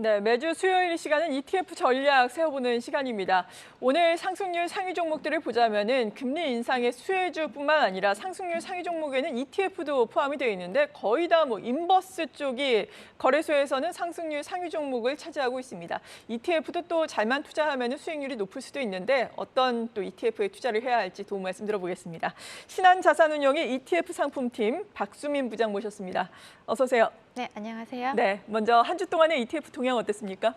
네, 매주 수요일 이 시간은 ETF 전략 세워보는 시간입니다. 오늘 상승률 상위 종목들을 보자면은 금리 인상의 수혜주뿐만 아니라 상승률 상위 종목에는 ETF도 포함이 되어 있는데 거의 다 인버스 쪽이 거래소에서는 상승률 상위 종목을 차지하고 있습니다. ETF도 또 잘만 투자하면 수익률이 높을 수도 있는데 어떤 또 ETF에 투자를 해야 할지 도움 말씀 들어보겠습니다. 신한자산운용의 ETF 상품팀 박수민 부장 모셨습니다. 어서 오세요. 네, 안녕하세요. 네, 먼저 한 주 동안의 ETF 동향 어땠습니까?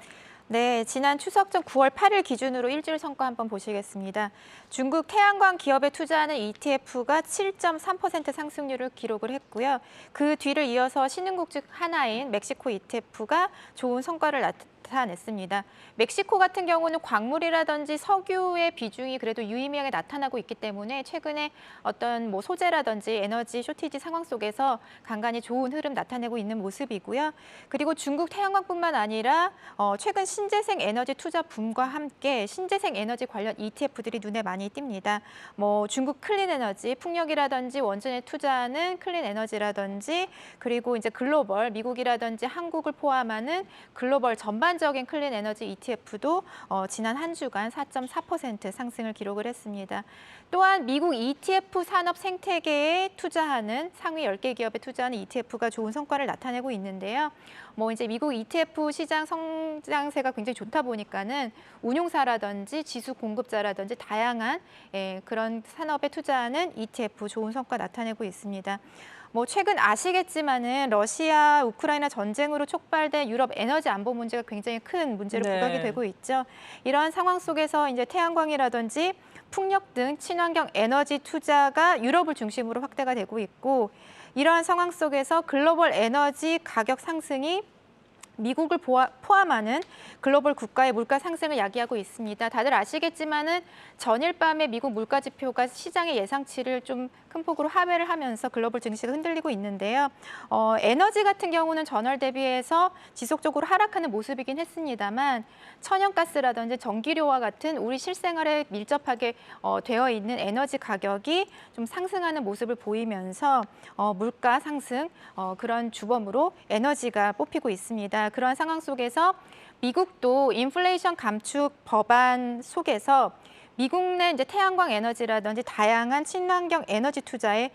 네, 지난 추석 전 9월 8일 기준으로 일주일 성과 한번 보시겠습니다. 중국 태양광 기업에 투자하는 ETF가 7.3% 상승률을 기록을 했고요. 그 뒤를 이어서 신흥국주 하나인 멕시코 ETF가 좋은 성과를 나타냈습니다. 멕시코 같은 경우는 광물이라든지 석유의 비중이 그래도 유의미하게 나타나고 있기 때문에 최근에 어떤 소재라든지 에너지 쇼티지 상황 속에서 간간히 좋은 흐름 나타내고 있는 모습이고요. 그리고 중국 태양광뿐만 아니라 최근 신재생 에너지 투자 붐과 함께 신재생 에너지 관련 ETF들이 눈에 많이 띕니다. 중국 클린 에너지, 풍력이라든지 원전에 투자하는 클린 에너지라든지 그리고 이제 글로벌 미국이라든지 한국을 포함하는 글로벌 전반적인 클린 에너지 ETF도 지난 한 주간 4.4% 상승을 기록을 했습니다. 또한 미국 ETF 산업 생태계에 투자하는 상위 10개 기업에 투자하는 ETF가 좋은 성과를 나타내고 있는데요. 이제 미국 ETF 시장 성장세가 굉장히 좋다 보니까는 운용사라든지 지수 공급자라든지 다양한 그런 산업에 투자하는 ETF 좋은 성과 나타내고 있습니다. 최근 아시겠지만은 러시아 우크라이나 전쟁으로 촉발된 유럽 에너지 안보 문제가 굉장히 큰 문제로 부각이 되고 있죠. 이러한 상황 속에서 이제 태양광이라든지 풍력 등 친환경 에너지 투자가 유럽을 중심으로 확대가 되고 있고 이러한 상황 속에서 글로벌 에너지 가격 상승이 미국을 포함하는 글로벌 국가의 물가 상승을 야기하고 있습니다. 다들 아시겠지만은 전일 밤에 미국 물가 지표가 시장의 예상치를 좀 큰 폭으로 하회를 하면서 글로벌 증시가 흔들리고 있는데요. 에너지 같은 경우는 전월 대비해서 지속적으로 하락하는 모습이긴 했습니다만 천연가스라든지 전기료와 같은 우리 실생활에 밀접하게 되어 있는 에너지 가격이 좀 상승하는 모습을 보이면서 물가 상승 그런 주범으로 에너지가 뽑히고 있습니다. 그런 상황 속에서 미국도 인플레이션 감축 법안 속에서 미국 내 이제 태양광 에너지라든지 다양한 친환경 에너지 투자에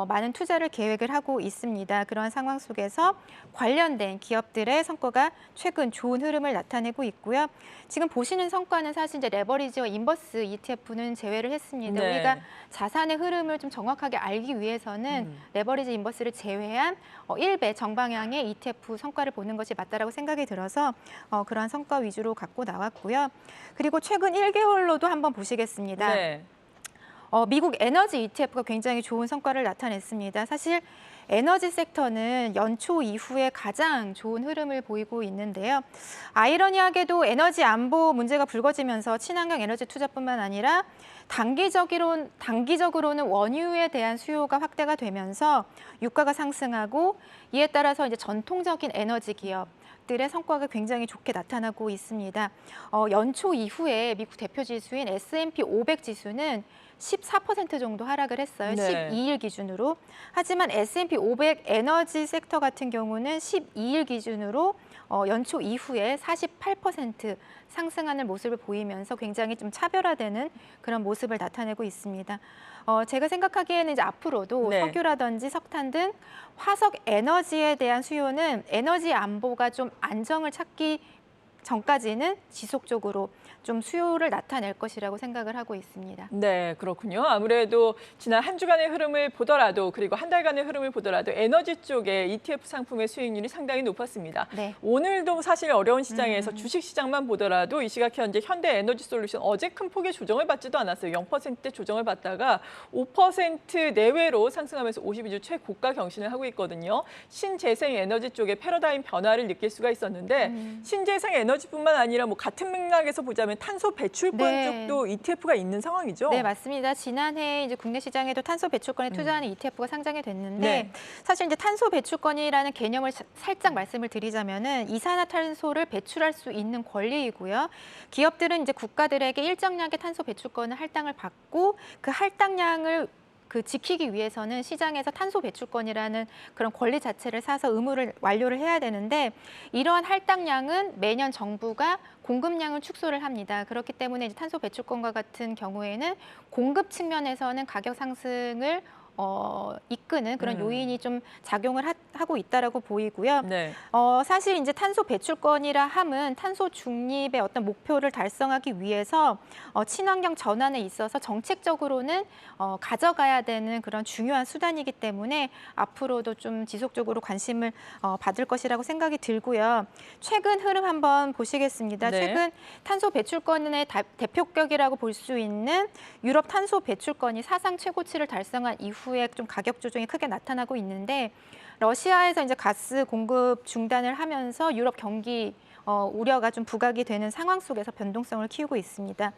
많은 투자를 계획을 하고 있습니다. 그런 상황 속에서 관련된 기업들의 성과가 최근 좋은 흐름을 나타내고 있고요. 지금 보시는 성과는 사실 이제 레버리지와 인버스 ETF는 제외를 했습니다. 네. 우리가 자산의 흐름을 좀 정확하게 알기 위해서는 레버리지 인버스를 제외한 1배 정방향의 ETF 성과를 보는 것이 맞다라고 생각이 들어서 그러한 성과 위주로 갖고 나왔고요. 그리고 최근 1개월로도 한번 보시겠습니다. 네. 미국 에너지 ETF가 굉장히 좋은 성과를 나타냈습니다. 사실 에너지 섹터는 연초 이후에 가장 좋은 흐름을 보이고 있는데요. 아이러니하게도 에너지 안보 문제가 불거지면서 친환경 에너지 투자뿐만 아니라 단기적으로는 원유에 대한 수요가 확대가 되면서 유가가 상승하고 이에 따라서 이제 전통적인 에너지 기업 들의 성과가 굉장히 좋게 나타나고 있습니다. 연초 이후에 미국 대표 지수인 S&P 500 지수는 14% 정도 하락을 했어요. 네. 12일 기준으로. 하지만 S&P 500 에너지 섹터 같은 경우는 12일 기준으로 연초 이후에 48% 상승하는 모습을 보이면서 굉장히 좀 차별화되는 그런 모습을 나타내고 있습니다. 제가 생각하기에는 이제 앞으로도 네. 석유라든지 석탄 등 화석 에너지에 대한 수요는 에너지 안보가 좀 안정을 찾기 전까지는 지속적으로 좀 수요를 나타낼 것이라고 생각을 하고 있습니다. 네, 그렇군요. 아무래도 지난 한 주간의 흐름을 보더라도 그리고 한 달간의 흐름을 보더라도 에너지 쪽의 ETF 상품의 수익률이 상당히 높았습니다. 네. 오늘도 사실 어려운 시장에서 주식 시장만 보더라도 이 시각 현재 현대에너지솔루션 어제 큰 폭의 조정을 받지도 않았어요. 0%대 조정을 받다가 5% 내외로 상승하면서 52주 최고가 경신을 하고 있거든요. 신재생 에너지 쪽의 패러다임 변화를 느낄 수가 있었는데 신재생 에너지뿐만 아니라 같은 맥락에서 보자면 탄소 배출권 네. 쪽도 ETF가 있는 상황이죠? 네, 맞습니다. 지난해 이제 국내 시장에도 탄소 배출권에 투자하는 ETF가 상장이 됐는데 네. 사실 이제 탄소 배출권이라는 개념을 살짝 말씀을 드리자면은 이산화탄소를 배출할 수 있는 권리이고요. 기업들은 이제 국가들에게 일정량의 탄소 배출권을 할당을 받고 그 할당량을 그 지키기 위해서는 시장에서 탄소 배출권이라는 그런 권리 자체를 사서 의무를 완료를 해야 되는데 이러한 할당량은 매년 정부가 공급량을 축소를 합니다. 그렇기 때문에 이제 탄소 배출권과 같은 경우에는 공급 측면에서는 가격 상승을 이끄는 그런 요인이 좀 작용을 하고 있다라고 보이고요. 네. 사실 이제 탄소 배출권이라 함은 탄소 중립의 어떤 목표를 달성하기 위해서 친환경 전환에 있어서 정책적으로는 가져가야 되는 그런 중요한 수단이기 때문에 앞으로도 좀 지속적으로 관심을 받을 것이라고 생각이 들고요. 최근 흐름 한번 보시겠습니다. 네. 최근 탄소 배출권의 대표격이라고 볼 수 있는 유럽 탄소 배출권이 사상 최고치를 달성한 이후에 좀 가격 조정이 크게 나타나고 있는데 러시아에서 이제 가스 공급 중단을 하면서 유럽 경기 우려가 좀 부각이 되는 상황 속에서 변동성을 키우고 있습니다.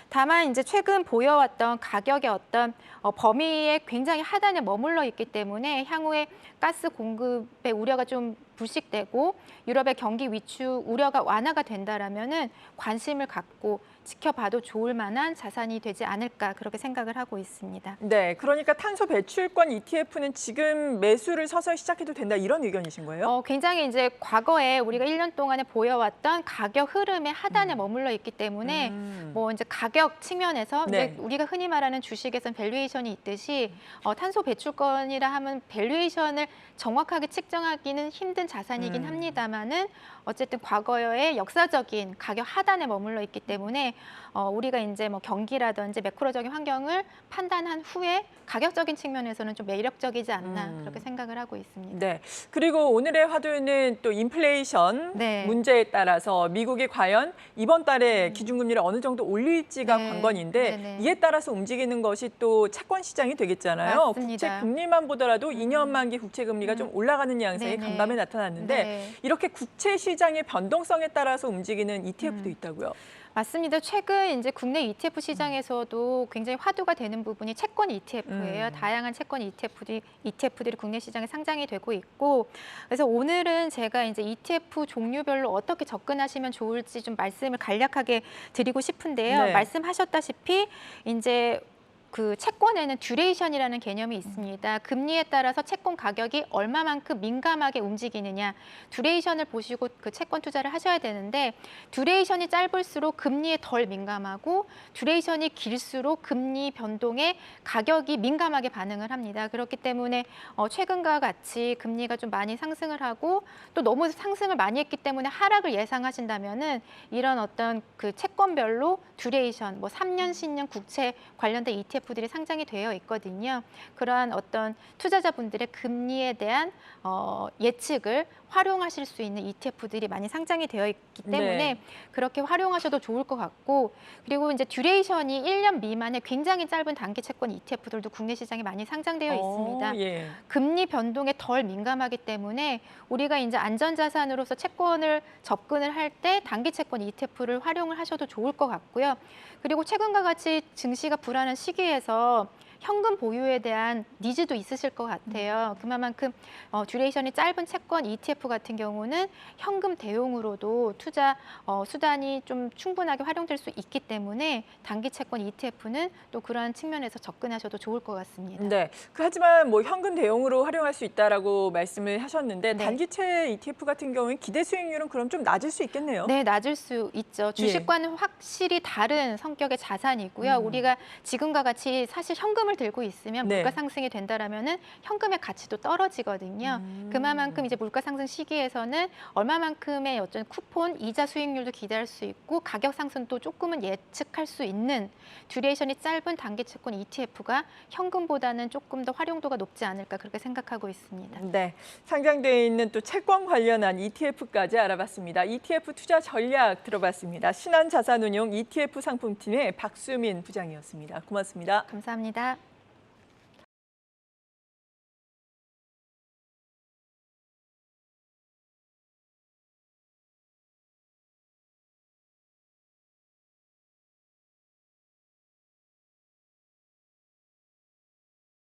다만 이제 최근 보여왔던 가격의 어떤 범위에 굉장히 하단에 머물러 있기 때문에 향후에 가스 공급의 우려가 좀 불식되고 유럽의 경기 위축 우려가 완화가 된다라면은 관심을 갖고 지켜봐도 좋을 만한 자산이 되지 않을까 그렇게 생각을 하고 있습니다. 네, 그러니까 탄소 배출권 ETF는 지금 매수를 서서히 시작해도 된다 이런 의견이신 거예요? 굉장히 이제 과거에 우리가 1년 동안에 보여왔던 가격 흐름의 하단에 머물러 있기 때문에 뭐 이제 가격 측면에서 네. 이제 우리가 흔히 말하는 주식에선 밸류에이션이 있듯이 탄소 배출권이라 하면 밸류에이션을 정확하게 측정하기는 힘든 자산이긴 합니다만은 어쨌든 과거의 역사적인 가격 하단에 머물러 있기 때문에 우리가 이제 뭐 경기라든지 매크로적인 환경을 판단한 후에 가격적인 측면에서는 좀 매력적이지 않나 그렇게 생각을 하고 있습니다. 네. 그리고 오늘의 화두는 또 인플레이션 네. 문제에 따라서 미국이 과연 이번 달에 기준금리를 어느 정도 올릴지가 네. 관건인데 네네. 이에 따라서 움직이는 것이 또 채권 시장이 되겠잖아요. 맞습니다. 국채 금리만 보더라도 2년 만기 국채 금리가 좀 올라가는 양상이 네네. 간밤에 나타났는데 네. 이렇게 국채 시장의 변동성에 따라서 움직이는 ETF도 있다고요. 맞습니다. 최근 이제 국내 ETF 시장에서도 굉장히 화두가 되는 부분이 채권 ETF예요. 다양한 채권 ETF들이 국내 시장에 상장이 되고 있고, 그래서 오늘은 제가 이제 ETF 종류별로 어떻게 접근하시면 좋을지 좀 말씀을 간략하게 드리고 싶은데요. 네. 말씀하셨다시피 이제 그 채권에는 듀레이션이라는 개념이 있습니다. 금리에 따라서 채권 가격이 얼마만큼 민감하게 움직이느냐, 듀레이션을 보시고 그 채권 투자를 하셔야 되는데 듀레이션이 짧을수록 금리에 덜 민감하고 듀레이션이 길수록 금리 변동에 가격이 민감하게 반응을 합니다. 그렇기 때문에 최근과 같이 금리가 좀 많이 상승을 하고 또 너무 상승을 많이 했기 때문에 하락을 예상하신다면은 이런 어떤 그 채권별로 듀레이션, 뭐 3년, 10년 국채 관련된 ETF들이 상장이 되어 있거든요. 그러한 어떤 투자자분들의 금리에 대한 예측을 활용하실 수 있는 ETF들이 많이 상장이 되어 있기 때문에 네. 그렇게 활용하셔도 좋을 것 같고, 그리고 이제 듀레이션이 1년 미만의 굉장히 짧은 단기 채권 ETF들도 국내 시장에 많이 상장되어 있습니다. 예. 금리 변동에 덜 민감하기 때문에 우리가 이제 안전자산으로서 채권을 접근을 할 때 단기 채권 ETF를 활용을 하셔도 좋을 것 같고요. 그리고 최근과 같이 증시가 불안한 시기에서 현금 보유에 대한 니즈도 있으실 것 같아요. 그만큼 듀레이션이 짧은 채권 ETF 같은 경우는 현금 대용으로도 투자 수단이 좀 충분하게 활용될 수 있기 때문에 단기 채권 ETF는 또 그러한 측면에서 접근하셔도 좋을 것 같습니다. 네. 하지만 뭐 현금 대용으로 활용할 수 있다라고 말씀을 하셨는데 네. 단기채 ETF 같은 경우는 기대 수익률은 그럼 좀 낮을 수 있겠네요. 네, 낮을 수 있죠. 주식과는 확실히 다른 성격의 자산이고요. 우리가 지금과 같이 사실 현금을 들고 있으면 네. 물가 상승이 된다라면은 현금의 가치도 떨어지거든요. 그만큼 이제 물가 상승 시기에서는 얼마만큼의 어떤 쿠폰, 이자 수익률도 기대할 수 있고 가격 상승도 조금은 예측할 수 있는 듀레이션이 짧은 단기 채권 ETF가 현금보다는 조금 더 활용도가 높지 않을까 그렇게 생각하고 있습니다. 네, 상장되어 있는 또 채권 관련한 ETF까지 알아봤습니다. ETF 투자 전략 들어봤습니다. 신한자산운용 ETF 상품팀의 박수민 부장이었습니다. 고맙습니다. 감사합니다.